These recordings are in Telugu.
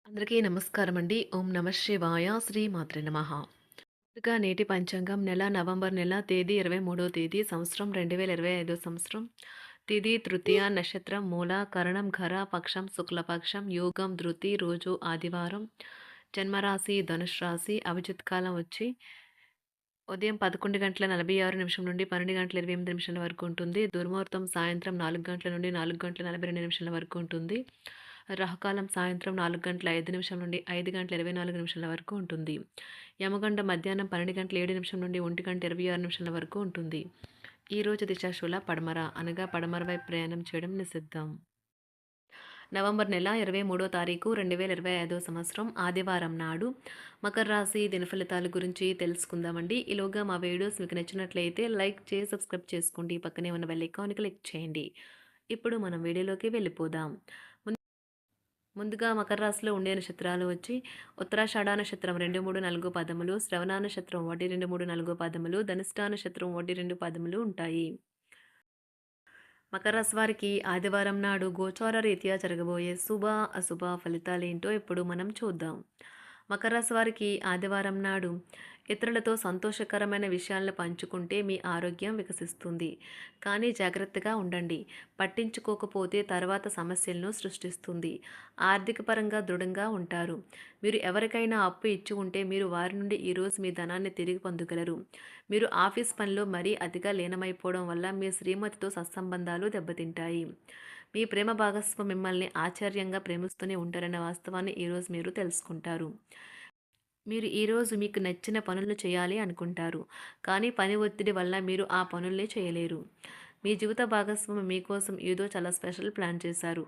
అందరికీ నమస్కారం అండి. ఓం నమ శివాయ. శ్రీ మాత్రే నమః. ముందుగా నేటి పంచాంగం నెల నవంబర్ నెల తేదీ 23వ తేదీ సంవత్సరం 2025 సంవత్సరం. తిథి తృతీయ నక్షత్రం మూల కరణం ఘర పక్షం శుక్లపక్షం యోగం ధృతి రోజు ఆదివారం. జన్మరాశి ధనుష్ రాశి. అభిజిత్ కాలం వచ్చి ఉదయం 11 గంటల 46 నిమిషం నుండి 12 గంటల 28 నిమిషాల వరకు ఉంటుంది. దుర్ముహూర్తం సాయంత్రం 4 గంటల నుండి 4 గంటల 42 నిమిషాల వరకు ఉంటుంది. రాహుకాలం సాయంత్రం 4 గంటల 5 నిమిషం నుండి 5 గంటల 24 నిమిషాల వరకు ఉంటుంది. యమగండ మధ్యాహ్నం 12 గంటల 7 నిమిషం నుండి 1 గంట 26 నిమిషాల వరకు ఉంటుంది. ఈరోజు దిశాశూల పడమర అనగా పడమర వైపు ప్రయాణం చేయడం నిషిద్ధం. నవంబర్ నెల 23వ తారీఖు 2025 సంవత్సరం ఆదివారం నాడు మకర రాశి దినఫలితాల గురించి తెలుసుకుందామండి. ఈలోగా మా వీడియోస్ మీకు నచ్చినట్లయితే లైక్ చేసి సబ్స్క్రైబ్ చేసుకోండి. పక్కనే ఉన్న బెల్ ఐకాన్ క్లిక్ చేయండి. ఇప్పుడు మనం వీడియోలోకి వెళ్ళిపోదాం. ముందుగా మకర రాశిలో ఉండే నక్షత్రాలు వచ్చి ఉత్తరాషాఢ నక్షత్రం 2, 3, 4 పదములు, శ్రవణ నక్షత్రం 1, 2, 3, 4 పదములు, ధనిష్ఠ నక్షత్రం 1, 2 పదములు ఉంటాయి. మకర రాశి వారికి ఆదివారం నాడు గోచార రీత్యా జరగబోయే శుభ అశుభ ఫలితాలేంటో ఇప్పుడు మనం చూద్దాం. మకర రాశి వారికి ఆదివారం నాడు ఇతరులతో సంతోషకరమైన విషయాలను పంచుకుంటే మీ ఆరోగ్యం వికసిస్తుంది. కానీ జాగ్రత్తగా ఉండండి. పట్టించుకోకపోతే తర్వాత సమస్యలను సృష్టిస్తుంది. ఆర్థిక పరంగా దృఢంగా ఉంటారు. మీరు ఎవరికైనా అప్పు ఇచ్చి ఉంటే మీరు వారి నుండి ఈరోజు మీ ధనాన్ని తిరిగి పొందగలరు. మీరు ఆఫీస్ పనిలో మరీ అతిగా లీనమైపోవడం వల్ల మీ శ్రీమతితో సత్సంబంధాలు దెబ్బతింటాయి. మీ ప్రేమ భాగస్వామి మిమ్మల్ని ఆశ్చర్యంగా ప్రేమిస్తూనే ఉంటారన్న వాస్తవాన్ని ఈరోజు మీరు తెలుసుకుంటారు. మీరు ఈరోజు మీకు నచ్చిన పనులు చేయాలి అనుకుంటారు. కానీ పని ఒత్తిడి వల్ల మీరు ఆ పనుల్ని చేయలేరు. మీ జీవిత భాగస్వామి మీకోసం ఏదో చాలా స్పెషల్ ప్లాన్ చేశారు.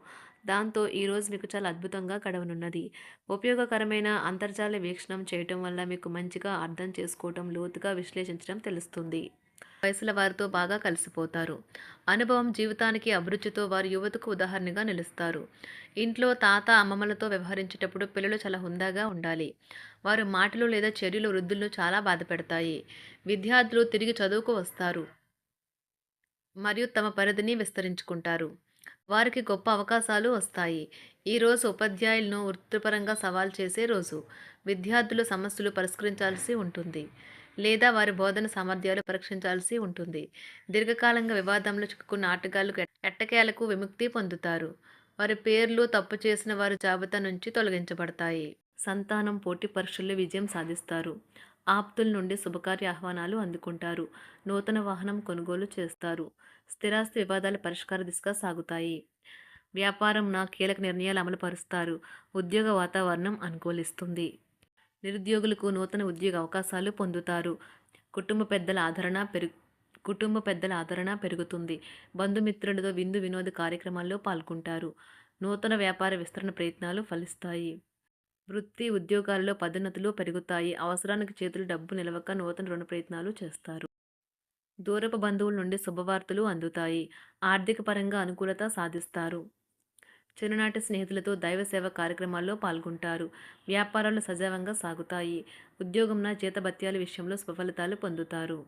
దాంతో ఈరోజు మీకు చాలా అద్భుతంగా గడవనున్నది. ఉపయోగకరమైన అంతర్జాల వీక్షణం చేయటం వల్ల మీకు మంచిగా అర్థం చేసుకోవటం, లోతుగా విశ్లేషించడం తెలుస్తుంది. వయసుల వారితో బాగా కలిసిపోతారు. అనుభవం జీవితానికి అభిరుచితో వారు యువతకు ఉదాహరణగా నిలుస్తారు. ఇంట్లో తాత అమ్మమ్మలతో వ్యవహరించేటప్పుడు పిల్లలు చాలా హుందాగా ఉండాలి. వారి మాటలు లేదా చర్యలు వృద్ధులను చాలా బాధపెడతాయి. విద్యార్థులు తిరిగి చదువుకు వస్తారు మరియు తమ పరిధిని విస్తరించుకుంటారు. వారికి గొప్ప అవకాశాలు వస్తాయి. ఈరోజు ఉపాధ్యాయులను వృత్తిపరంగా సవాల్ చేసే రోజు. విద్యార్థులు సమస్యలు పరిష్కరించాల్సి ఉంటుంది లేదా వారి బోధన సామర్థ్యాలు పరీక్షించాల్సి ఉంటుంది. దీర్ఘకాలంగా వివాదంలో చిక్కుకున్న ఆటగాళ్లు ఎట్టకేలకు విముక్తి పొందుతారు. వారి పేర్లు తప్పు చేసిన వారి జాబితా నుంచి తొలగించబడతాయి. సంతానం పోటీ పరీక్షల్లో విజయం సాధిస్తారు. ఆప్తుల నుండి శుభకార్య ఆహ్వానాలు అందుకుంటారు. నూతన వాహనం కొనుగోలు చేస్తారు. స్థిరాస్తి వివాదాల పరిష్కార దిశగా సాగుతాయి. వ్యాపారంన కీలక నిర్ణయాలు అమలు పరుస్తారు. ఉద్యోగ వాతావరణం అనుకూలిస్తుంది. నిరుద్యోగులకు నూతన ఉద్యోగ అవకాశాలు పొందుతారు. కుటుంబ పెద్దల ఆదరణ పెరుగుతుంది. బంధుమిత్రులతో విందు వినోద కార్యక్రమాల్లో పాల్గొంటారు. నూతన వ్యాపార విస్తరణ ప్రయత్నాలు ఫలిస్తాయి. వృత్తి ఉద్యోగాల్లో పదోన్నతులు పెరుగుతాయి. అవసరానికి చేతులు డబ్బు నిలవక నూతన రుణ ప్రయత్నాలు చేస్తారు. దూరపు బంధువుల నుండి శుభవార్తలు అందుతాయి. ఆర్థిక పరంగా అనుకూలత సాధిస్తారు. చిన్ననాటి స్నేహితులతో దైవ సేవ కార్యక్రమాల్లో పాల్గొంటారు. వ్యాపారాలు సజావంగా సాగుతాయి. ఉద్యోగంన జీతభత్యాల విషయంలో స్వఫలితాలు పొందుతారు.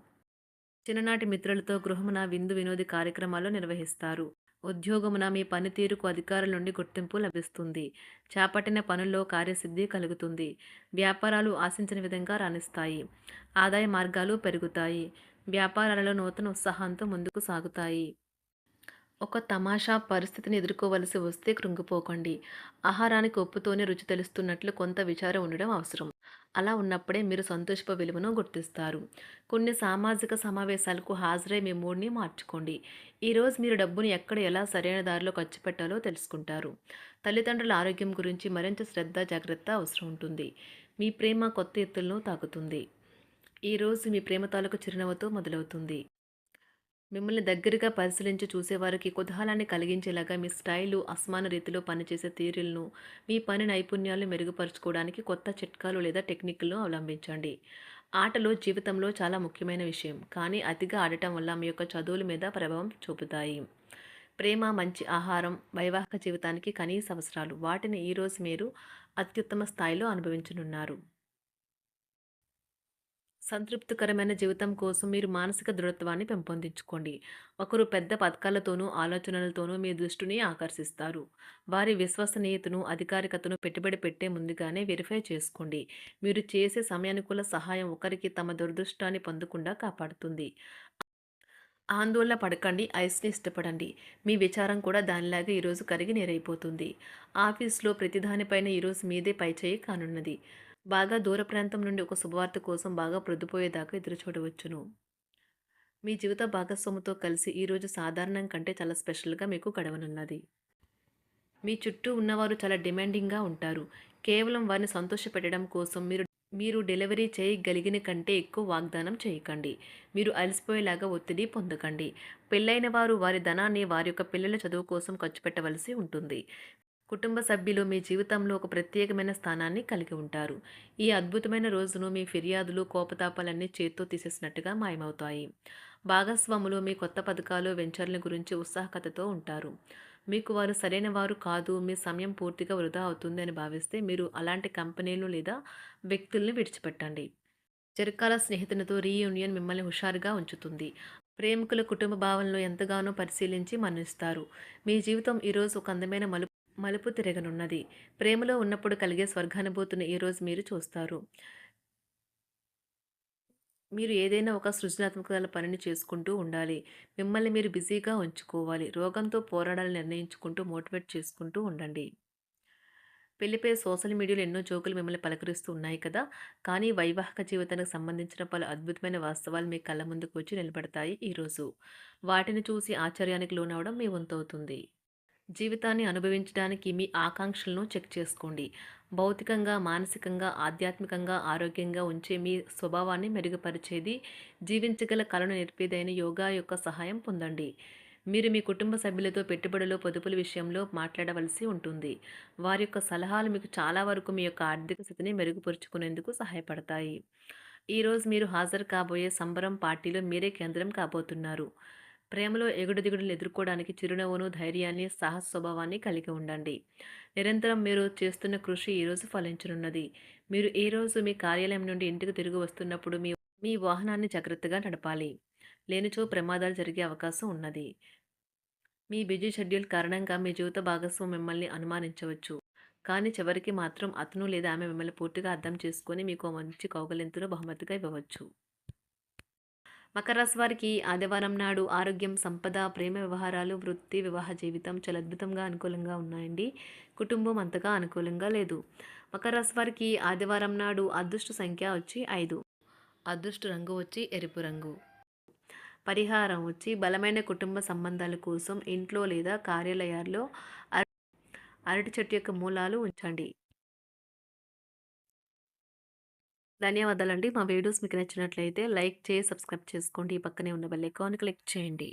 చిన్ననాటి మిత్రులతో గృహమున విందు వినోది కార్యక్రమాలు నిర్వహిస్తారు. ఉద్యోగమున మీ పనితీరుకు అధికారుల నుండి గుర్తింపు లభిస్తుంది. చేపట్టిన పనుల్లో కార్యసిద్ధి కలుగుతుంది. వ్యాపారాలు ఆశించిన విధంగా రాణిస్తాయి. ఆదాయ మార్గాలు పెరుగుతాయి. వ్యాపారాలలో నూతన ఉత్సాహంతో ముందుకు సాగుతాయి. ఒక తమాషా పరిస్థితిని ఎదుర్కోవలసి వస్తే కృంగిపోకండి. ఆహారానికి ఉప్పుతోనే రుచి తెలుస్తున్నట్లు కొంత విచారం ఉండడం అవసరం. అలా ఉన్నప్పుడే మీరు సంతోషపు విలువను గుర్తిస్తారు. కొన్ని సామాజిక సమావేశాలకు హాజరై మీ మూడ్ని మార్చుకోండి. ఈరోజు మీరు డబ్బుని ఎక్కడ ఎలా సరైన దారిలో ఖర్చు పెట్టాలో తెలుసుకుంటారు. తల్లిదండ్రుల ఆరోగ్యం గురించి మరింత శ్రద్ధ జాగ్రత్త అవసరం ఉంటుంది. మీ ప్రేమ కొత్త ఎత్తులను తాకుతుంది. ఈరోజు మీ ప్రేమ తాలూకు చిరునవ్వుతో మొదలవుతుంది. మిమ్మల్ని దగ్గరగా పరిశీలించి చూసేవారికి కుతూహలాన్ని కలిగించేలాగా మీ స్టైలు, అసమాన రీతిలో పనిచేసే తీరులను, మీ పని నైపుణ్యాలను మెరుగుపరుచుకోవడానికి కొత్త చిట్కాలు లేదా టెక్నిక్లను అవలంబించండి. ఆటలు జీవితంలో చాలా ముఖ్యమైన విషయం, కానీ అతిగా ఆడటం వల్ల మీ యొక్క చదువుల మీద ప్రభావం చూపుతాయి. ప్రేమ, మంచి ఆహారం వైవాహిక జీవితానికి కనీస అవసరాలు. వాటిని ఈరోజు మీరు అత్యుత్తమ స్థాయిలో అనుభవించనున్నారు. సంతృప్తికరమైన జీవితం కోసం మీరు మానసిక దృఢత్వాన్ని పెంపొందించుకోండి. ఒకరు పెద్ద పథకాలతోనూ, ఆలోచనలతోనూ మీ దృష్టిని ఆకర్షిస్తారు. వారి విశ్వసనీయతను, అధికారికతను పెట్టుబడి పెట్టే ముందుగానే వెరిఫై చేసుకోండి. మీరు చేసే సమయానుకూల సహాయం ఒకరికి తమ దురదృష్టాన్ని పొందకుండా కాపాడుతుంది. ఆందోళన పడకండి, ఐస్‌ని ఇష్టపడండి. మీ విచారం కూడా దానిలాగే ఈరోజు కరిగి నీరైపోతుంది. ఆఫీస్‌లో ప్రతిదానిపైన ఈరోజు మీదే పైచేయి కానున్నది. బాగా దూర ప్రాంతం నుండి ఒక శుభవార్త కోసం బాగా ప్రొద్దుపోయేదాకా ఎదురుచూడవచ్చును. మీ జీవిత భాగస్వామితో కలిసి ఈరోజు సాధారణం కంటే చాలా స్పెషల్‌గా మీకు గడవనున్నది. మీ చుట్టూ ఉన్నవారు చాలా డిమాండింగ్‌గా ఉంటారు. కేవలం వారిని సంతోషపెట్టడం కోసం మీరు మీరు డెలివరీ చేయగలిగిన కంటే ఎక్కువ వాగ్దానం చేయకండి. మీరు అలసిపోయేలాగా ఒత్తిడి పొందకండి. పెళ్ళైన వారు వారి ధనాన్ని వారి యొక్క పిల్లల చదువు కోసం ఖర్చు పెట్టవలసి ఉంటుంది. కుటుంబ సభ్యులు మీ జీవితంలో ఒక ప్రత్యేకమైన స్థానాన్ని కలిగి ఉంటారు. ఈ అద్భుతమైన రోజును మీ ఫిర్యాదులు, కోపతాపాలన్నీ చేత్తో తీసేసినట్టుగా మాయమవుతాయి. భాగస్వాములు మీ కొత్త పథకాలు, వెంచర్ల గురించి ఉత్సాహకతతో ఉంటారు. మీకు వారు సరైన వారు కాదు, మీ సమయం పూర్తిగా వృధా అవుతుంది అని భావిస్తే మీరు అలాంటి కంపెనీలు లేదా వ్యక్తుల్ని విడిచిపెట్టండి. చిరకాల స్నేహితునితో రీయూనియన్ మిమ్మల్ని హుషారుగా ఉంచుతుంది. ప్రేమికుల కుటుంబ భావనలు ఎంతగానో పరిశీలించి మన్నిస్తారు. మీ జీవితం ఈరోజు ఒక అందమైన మలుపు తిరగనున్నది. ప్రేమలో ఉన్నప్పుడు కలిగే స్వర్గానుభూతిని ఈరోజు మీరు చూస్తారు. మీరు ఏదైనా ఒక సృజనాత్మక పనిని చేసుకుంటూ ఉండాలి. మిమ్మల్ని మీరు బిజీగా ఉంచుకోవాలి. రోగంతో పోరాడాలని నిర్ణయించుకుంటూ మోటివేట్ చేసుకుంటూ ఉండండి. పెళ్లిపై సోషల్ మీడియాలో ఎన్నో జోకులు మిమ్మల్ని పలకరిస్తూ ఉన్నాయి కదా! కానీ వైవాహిక జీవితానికి సంబంధించిన పలు అద్భుతమైన వాస్తవాలు మీ కళ్ళ ముందుకు వచ్చి నిలబడతాయి ఈరోజు. వాటిని చూసి ఆశ్చర్యానికి లోనవ్వడం మీ వంతవుతుంది. జీవితాన్ని అనుభవించడానికి మీ ఆకాంక్షలను చెక్ చేసుకోండి. భౌతికంగా, మానసికంగా, ఆధ్యాత్మికంగా ఆరోగ్యంగా ఉంచే మీ స్వభావాన్ని మెరుగుపరిచేది, జీవించగల కళను నేర్పేదైన యోగా యొక్క సహాయం పొందండి. మీరు మీ కుటుంబ సభ్యులతో పెట్టుబడులు, పొదుపుల విషయంలో మాట్లాడవలసి ఉంటుంది. వారి యొక్క సలహాలు మీకు చాలా వరకు మీ యొక్క ఆర్థిక స్థితిని మెరుగుపరుచుకునేందుకు సహాయపడతాయి. ఈరోజు మీరు హాజరు కాబోయే సంబరం పార్టీలో మీరే కేంద్రం కాబోతున్నారు. ప్రేమలో ఎగుడుదిగుడులు ఎదుర్కోవడానికి చిరునవ్వును, ధైర్యాన్ని, సాహస స్వభావాన్ని కలిగి ఉండండి. నిరంతరం మీరు చేస్తున్న కృషి ఈరోజు ఫలించనున్నది. మీరు ఈ రోజు మీ కార్యాలయం నుండి ఇంటికి తిరిగి వస్తున్నప్పుడు మీ మీ వాహనాన్ని జాగ్రత్తగా నడపాలి. లేనిచో ప్రమాదాలు జరిగే అవకాశం ఉన్నది. మీ బిజీ షెడ్యూల్ కారణంగా మీ జీవిత భాగస్వామి మిమ్మల్ని అనుమానించవచ్చు. కానీ చివరికి మాత్రం అతను లేదా ఆమె మిమ్మల్ని పూర్తిగా అర్థం చేసుకొని మీకు ఓ మంచి కౌగిలింతను బహుమతిగా ఇవ్వవచ్చు. మకర రాశి వారికి ఆదివారం నాడు ఆరోగ్యం, సంపద, ప్రేమ వ్యవహారాలు, వృత్తి, వివాహ జీవితం చాలా అద్భుతంగా అనుకూలంగా ఉన్నాయండి. కుటుంబం అంతగా అనుకూలంగా లేదు. మకర రాశి వారికి ఆదివారం నాడు అదృష్ట సంఖ్య వచ్చి 5. అదృష్ట రంగు వచ్చి ఎరుపు రంగు. పరిహారం వచ్చి బలమైన కుటుంబ సంబంధాల కోసం ఇంట్లో లేదా కార్యాలయాల్లో అరటి చెట్టు యొక్క మూలాలు ఉంచండి. ధన్యవాదాలండి. మా వీడియోస్ మీకు నచ్చినట్లయితే లైక్ చేసి, సబ్స్క్రైబ్ చేసుకోండి. పక్కనే ఉన్న బెల్ ఐకాన్ క్లిక్ చేయండి.